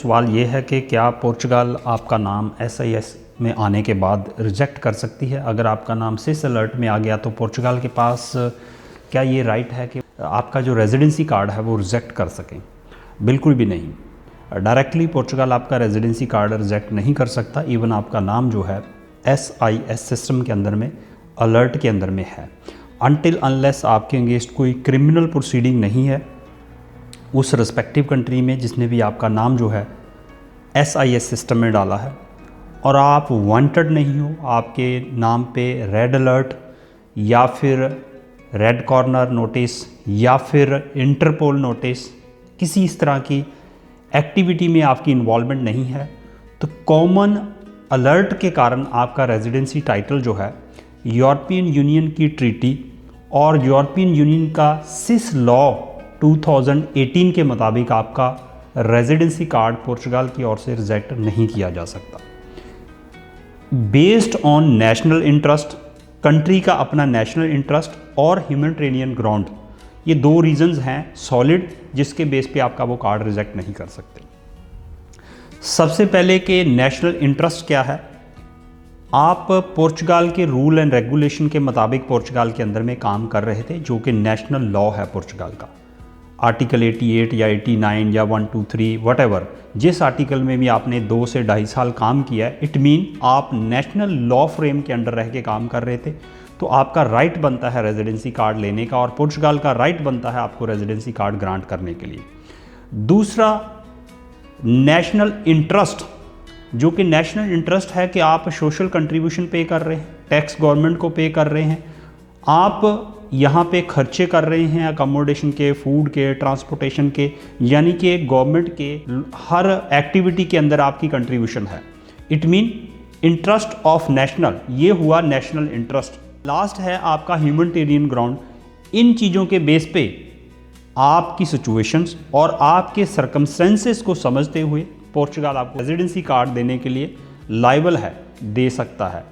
सवाल ये है कि क्या पोर्चुगाल आपका नाम SIS में आने के बाद रिजेक्ट कर सकती है? अगर आपका नाम सिस अलर्ट में आ गया तो पोर्चुगाल के पास क्या ये राइट है कि आपका जो रेजिडेंसी कार्ड है वो रिजेक्ट कर सकें? बिल्कुल भी नहीं। डायरेक्टली पोर्चुगाल आपका रेजिडेंसी कार्ड रिजेक्ट नहीं कर सकता। इवन आपका नाम जो है SIS सिस्टम के अंदर में, अलर्ट के अंदर में है, अनटिल अनलेस आपके अगेंस्ट कोई क्रिमिनल प्रोसीडिंग नहीं है उस रिस्पेक्टिव कंट्री में जिसने भी आपका नाम जो है SIS सिस्टम में डाला है, और आप वांटेड नहीं हो, आपके नाम पे रेड अलर्ट या फिर रेड कॉर्नर नोटिस या फिर इंटरपोल नोटिस, किसी इस तरह की एक्टिविटी में आपकी इन्वॉल्वमेंट नहीं है, तो कॉमन अलर्ट के कारण आपका रेजिडेंसी टाइटल जो है यूरोपियन यूनियन की ट्रीटी और यूरोपियन यूनियन का सिस लॉ 2018 के मुताबिक आपका रेजिडेंसी कार्ड पोर्चुगाल की ओर से रिजेक्ट नहीं किया जा सकता। Based on national interest, country का अपना नेशनल इंटरेस्ट और ह्यूमैनिटेरियन ग्राउंड, ये दो रीजंस हैं सॉलिड जिसके बेस पे आपका वो कार्ड रिजेक्ट नहीं कर सकते। सबसे पहले कि नेशनल इंटरेस्ट क्या है। आप पोर्चुगाल के रूल एंड रेगुलेशन के मुताबिक पोर्चुगाल के अंदर में काम कर रहे थे, जो कि नेशनल लॉ है पोर्चुगाल का। आर्टिकल 88 या 89 या 123 वटेवर, जिस आर्टिकल में भी आपने 2 से 2.5 साल काम किया है, इट मीन आप नेशनल लॉ फ्रेम के अंडर रह के काम कर रहे थे, तो आपका राइट बनता है रेजिडेंसी कार्ड लेने का, और पोर्चुगाल का राइट बनता है आपको रेजिडेंसी कार्ड ग्रांट करने के लिए। दूसरा, नेशनल इंटरेस्ट, जो कि नेशनल इंटरेस्ट है कि आप सोशल कंट्रीब्यूशन पे कर रहे हैं, टैक्स गवर्नमेंट को पे कर रहे हैं, आप यहाँ पे खर्चे कर रहे हैं अकोमोडेशन के, फूड के, ट्रांसपोर्टेशन के, यानी कि गवर्नमेंट के हर एक्टिविटी के अंदर आपकी कंट्रीब्यूशन है। It mean interest of national, ये हुआ नेशनल इंटरेस्ट। लास्ट है आपका ह्यूमैनिटेरियन ग्राउंड। इन चीज़ों के बेस पे आपकी सिचुएशंस और आपके सर्कमस्टेंसेस को समझते हुए पोर्चुगाल आपको रेजिडेंसी कार्ड देने के लिए लायबल है, दे सकता है,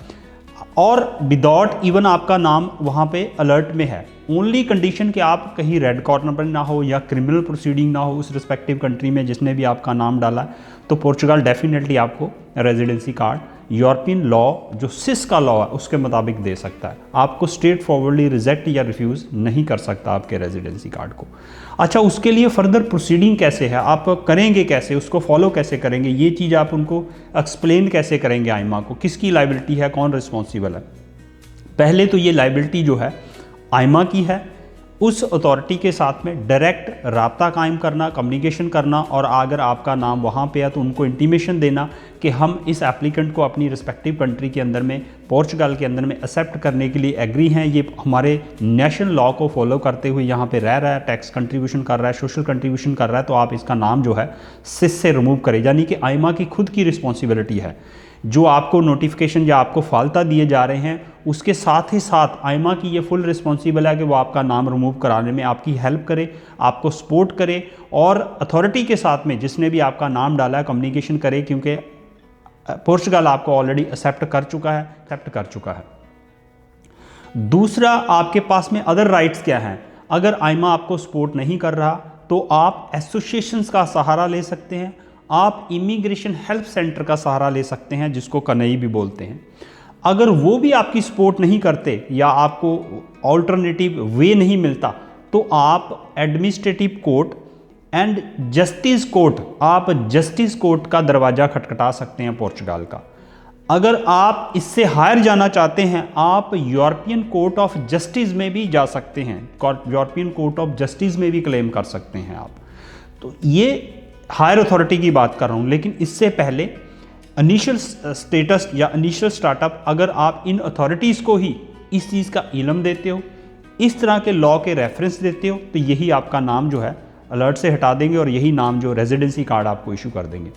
और विदाउट इवन आपका नाम वहाँ पे अलर्ट में है। ओनली कंडीशन कि आप कहीं रेड कॉर्नर पर ना हो या क्रिमिनल प्रोसीडिंग ना हो उस रिस्पेक्टिव कंट्री में जिसने भी आपका नाम डाला है, तो पोर्चुगाल डेफिनेटली आपको रेजिडेंसी कार्ड यूरोपियन लॉ, जो सिस का लॉ है, उसके मुताबिक दे सकता है। आपको स्ट्रेट फॉरवर्डली रिजेक्ट या रिफ्यूज़ नहीं कर सकता आपके रेजिडेंसी कार्ड को। अच्छा, उसके लिए फर्दर प्रोसीडिंग कैसे है, आप करेंगे कैसे, उसको फॉलो कैसे करेंगे, ये चीज़ आप उनको एक्सप्लेन कैसे करेंगे आइमा को, किसकी लाइबिलिटी है, कौन रिस्पॉन्सिबल है। पहले तो ये लाइबिलिटी जो है आइमा की है, उस अथॉरिटी के साथ में डायरेक्ट राब्ता कायम करना, कम्युनिकेशन करना, और अगर आपका नाम वहाँ पे है तो उनको इंटीमेशन देना कि हम इस एप्लीकेंट को अपनी रिस्पेक्टिव कंट्री के अंदर में, पोर्चुगाल के अंदर में एक्सेप्ट करने के लिए एग्री हैं, ये हमारे नेशनल लॉ को फॉलो करते हुए यहाँ पे रह रहा है, टैक्स कंट्रीब्यूशन कर रहा है, सोशल कंट्रीब्यूशन कर रहा है, तो आप इसका नाम जो है सिस से रिमूव करें। यानी कि आइमा की खुद की रिस्पॉन्सिबिलिटी है। जो आपको नोटिफिकेशन या आपको फालता दिए जा रहे हैं, उसके साथ ही साथ आइमा की ये फुल रिस्पॉन्सिबल है कि वो आपका नाम रिमूव कराने में आपकी हेल्प करे, आपको सपोर्ट करे, और अथॉरिटी के साथ में जिसने भी आपका नाम डाला है कम्युनिकेशन करे, क्योंकि पोर्चुगाल आपको ऑलरेडी एक्सेप्ट कर चुका है। दूसरा, आपके पास में अदर राइट्स क्या हैं। अगर आइमा आपको सपोर्ट नहीं कर रहा तो आप एसोसिएशंस का सहारा ले सकते हैं, आप इमिग्रेशन हेल्प सेंटर का सहारा ले सकते हैं, जिसको कनई भी बोलते हैं। अगर वो भी आपकी सपोर्ट नहीं करते या आपको ऑल्टरनेटिव वे नहीं मिलता, तो आप administrative court and justice court, आप जस्टिस कोर्ट का दरवाज़ा खटखटा सकते हैं पोर्चुगाल का। अगर आप इससे हायर जाना चाहते हैं, आप यूरोपियन कोर्ट ऑफ जस्टिस में भी जा सकते हैं, यूरोपियन कोर्ट ऑफ जस्टिस में भी क्लेम कर सकते हैं आप। तो ये हायर अथॉरिटी की बात कर रहा हूँ, लेकिन इससे पहले इनिशियल स्टेटस या इनिशियल स्टार्टअप, अगर आप इन अथॉरिटीज़ को ही इस चीज़ का इल्म देते हो, इस तरह के लॉ के रेफरेंस देते हो, तो यही आपका नाम जो है अलर्ट से हटा देंगे और यही नाम जो रेजिडेंसी कार्ड आपको इशू कर देंगे।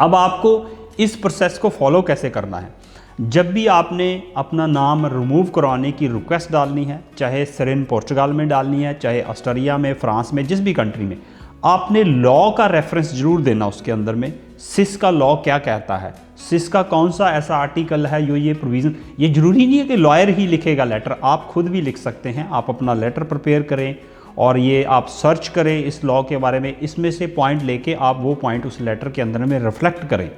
अब आपको इस प्रोसेस को फॉलो कैसे करना है। जब भी आपने अपना नाम रिमूव करवाने की रिक्वेस्ट डालनी है, चाहे सिरेन पोर्चुगाल में डालनी है, चाहे ऑस्ट्रिया में, फ्रांस में, जिस भी कंट्री में, आपने लॉ का रेफरेंस जरूर देना उसके अंदर में। सिस का लॉ क्या कहता है, सिस का कौन सा ऐसा आर्टिकल है जो ये प्रोविज़न, ये जरूरी नहीं है कि लॉयर ही लिखेगा लेटर, आप खुद भी लिख सकते हैं। आप अपना लेटर प्रिपेयर करें और ये आप सर्च करें इस लॉ के बारे में, इसमें से पॉइंट लेके आप वो पॉइंट उस लेटर के अंदर में रिफ्लेक्ट करें,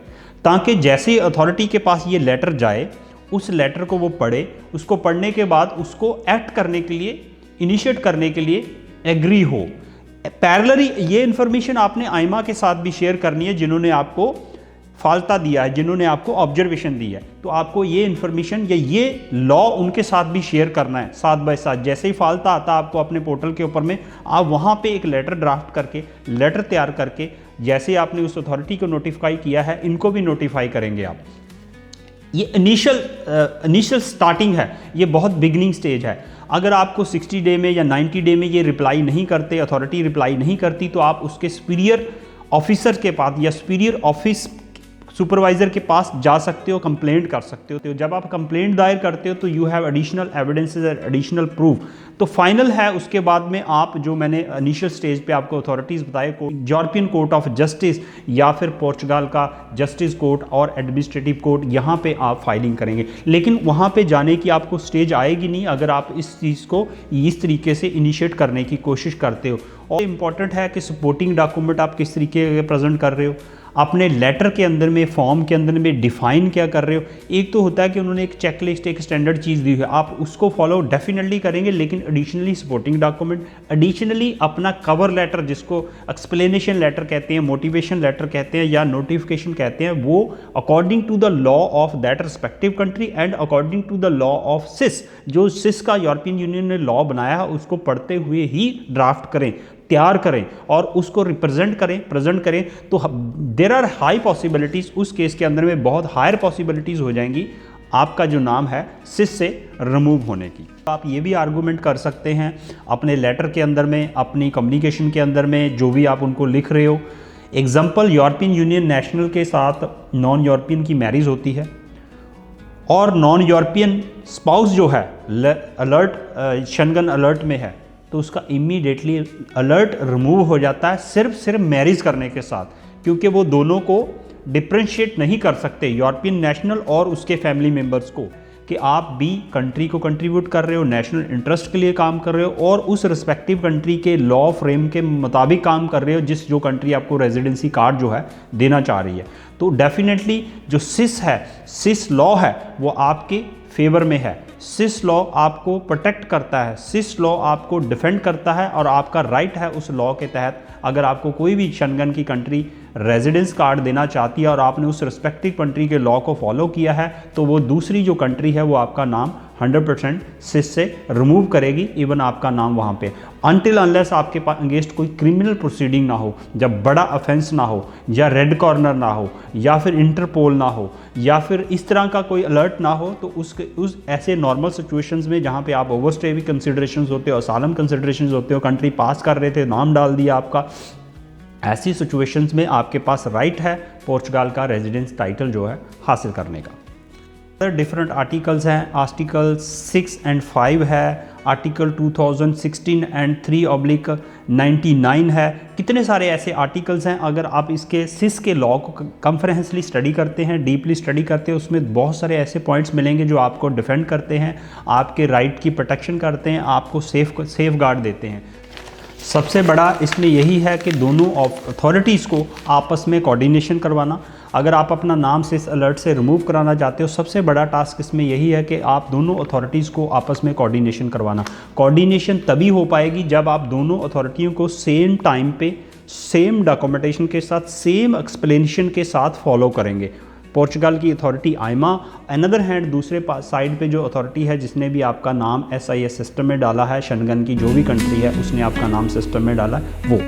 ताकि जैसे ही अथॉरिटी के पास ये लेटर जाए उस लेटर को वो पढ़े, उसको पढ़ने के बाद उसको एक्ट करने के लिए, इनिशिएट करने के लिए एग्री हो। पैरेलली ये इन्फॉर्मेशन आपने आइमा के साथ भी शेयर करनी है, जिन्होंने आपको फाल्ता दिया है, जिन्होंने आपको ऑब्जर्वेशन दी है, तो आपको ये इन्फॉर्मेशन या ये लॉ उनके साथ भी शेयर करना है साथ बाय साथ। जैसे ही फाल्ता आता है आपको अपने पोर्टल के ऊपर में, आप वहाँ पे एक लेटर ड्राफ्ट करके, लेटर तैयार करके, जैसे आपने उस अथॉरिटी को नोटिफाई किया है, इनको भी नोटिफाई करेंगे आप। ये इनिशियल स्टार्टिंग है, ये बहुत बिगनिंग स्टेज है। अगर आपको 60 डे में या 90 डे में ये रिप्लाई नहीं करते, अथॉरिटी रिप्लाई नहीं करती, तो आप उसके सुपीरियर ऑफिसर के पास या सुपीरियर ऑफिस सुपरवाइजर के पास जा सकते हो, कंप्लेंट कर सकते हो। तो जब आप कंप्लेंट दायर करते हो तो you have additional evidences and additional proof. तो फाइनल है उसके बाद में आप, जो मैंने इनिशियल स्टेज पे आपको अथॉरिटीज़ बताए, यूरोपियन कोर्ट ऑफ जस्टिस या फिर पोर्चुगाल का जस्टिस कोर्ट और एडमिनिस्ट्रेटिव कोर्ट, यहाँ पे आप फाइलिंग करेंगे। लेकिन वहाँ पे जाने की आपको स्टेज आएगी नहीं अगर आप इस चीज़ को इस तरीके से इनिशिएट करने की कोशिश करते हो। और इम्पॉर्टेंट है कि सपोर्टिंग डॉक्यूमेंट आप किस तरीके के प्रेजेंट कर रहे हो, अपने लेटर के अंदर में, फॉर्म के अंदर में डिफाइन क्या कर रहे हो। एक तो होता है कि उन्होंने एक चेकलिस्ट, एक स्टैंडर्ड चीज़ दी है, आप उसको फॉलो डेफिनेटली करेंगे, लेकिन एडिशनली सपोर्टिंग डॉक्यूमेंट, एडिशनली अपना कवर लेटर, जिसको एक्सप्लेनेशन लेटर कहते हैं, मोटिवेशन लेटर कहते हैं या नोटिफिकेशन कहते हैं, वो according to the law of that respective country and according to the law of सिस, जो सिस का यूरोपियन यूनियन ने लॉ बनाया है, उसको पढ़ते हुए ही ड्राफ्ट करें, तैयार करें और उसको रिप्रेजेंट करें, प्रेजेंट करें। तो देयर आर हाई पॉसिबिलिटीज़, उस केस के अंदर में बहुत हायर पॉसिबिलिटीज़ हो जाएंगी आपका जो नाम है सिस से रिमूव होने की। आप ये भी आर्गूमेंट कर सकते हैं अपने लेटर के अंदर में, अपनी कम्युनिकेशन के अंदर में, जो भी आप उनको लिख रहे हो। एग्जाम्पल, यूरोपियन यूनियन नेशनल के साथ नॉन यूरोपियन की मैरिज होती है और नॉन यूरोपियन स्पाउस जो है अलर्ट शेंगन अलर्ट में है, तो उसका इमीडिएटली अलर्ट रिमूव हो जाता है सिर्फ मैरिज करने के साथ, क्योंकि वो दोनों को डिफ्रेंशिएट नहीं कर सकते, यूरोपियन नेशनल और उसके फैमिली मेंबर्स को, कि आप भी कंट्री को कंट्रीब्यूट कर रहे हो, नेशनल इंटरेस्ट के लिए काम कर रहे हो और उस रिस्पेक्टिव कंट्री के लॉ फ्रेम के मुताबिक काम कर रहे हो, जो कंट्री आपको रेजिडेंसी कार्ड जो है देना चाह रही है। तो डेफिनेटली जो सिस है, सिस लॉ है, वो आपके फेवर में है। सिस लॉ आपको प्रोटेक्ट करता है, सिस लॉ आपको डिफेंड करता है और आपका राइट है उस लॉ के तहत। अगर आपको कोई भी शेंगन की कंट्री रेजिडेंस कार्ड देना चाहती है और आपने उस रिस्पेक्टिव कंट्री के लॉ को फॉलो किया है, तो वो दूसरी जो कंट्री है वो आपका नाम 100% सिस से रिमूव करेगी, इवन आपका नाम वहाँ पे, अनटिल अनलेस आपके पास अगेंस्ट कोई क्रिमिनल प्रोसीडिंग ना हो, जब बड़ा ऑफेंस ना हो या रेड कॉर्नर ना हो या फिर इंटरपोल ना हो या फिर इस तरह का कोई अलर्ट ना हो। तो उस ऐसे नॉर्मल सिचुएशंस में जहाँ पे आप ओवरस्टे भी कंसिडरेशंस होते हो, असालम कंसिडरेशंस होते हो, कंट्री पास कर रहे थे, नाम डाल दिया आपका, ऐसी सिचुएशंस में आपके पास राइट है पोर्चुगाल का रेजिडेंस टाइटल जो है हासिल करने का। डिफरेंट आर्टिकल्स हैं, आर्टिकल 6 एंड 5 है, आर्टिकल 2016 एंड 3/99 है। कितने सारे ऐसे आर्टिकल्स हैं, अगर आप इसके सिस के लॉ को कॉम्प्रिहेंसिवली स्टडी करते हैं, डीपली स्टडी करते हैं, उसमें बहुत सारे ऐसे पॉइंट्स मिलेंगे जो आपको डिफेंड करते हैं, आपके राइट की प्रोटेक्शन करते हैं, आपको सेफ गार्ड देते हैं। सबसे बड़ा इसमें यही है कि दोनों अथॉरिटीज़ को आपस में कोऑर्डिनेशन करवाना। अगर आप अपना नाम सिस अलर्ट से रिमूव कराना चाहते हो, सबसे बड़ा टास्क इसमें यही है कि आप दोनों अथॉरिटीज़ को आपस में कोऑर्डिनेशन करवाना। कोऑर्डिनेशन तभी हो पाएगी जब आप दोनों अथॉरिटियों को सेम टाइम पे, सेम डॉक्यूमेंटेशन के साथ, सेम एक्सप्लेनेशन के साथ फॉलो करेंगे। पोर्चुगाल की अथॉरिटी आइमा, अनदर हैंड दूसरे साइड पे जो अथॉरिटी है जिसने भी आपका नाम SIS सिस्टम में डाला है, शेंगन की जो भी कंट्री है उसने आपका नाम सिस्टम में डाला है वो।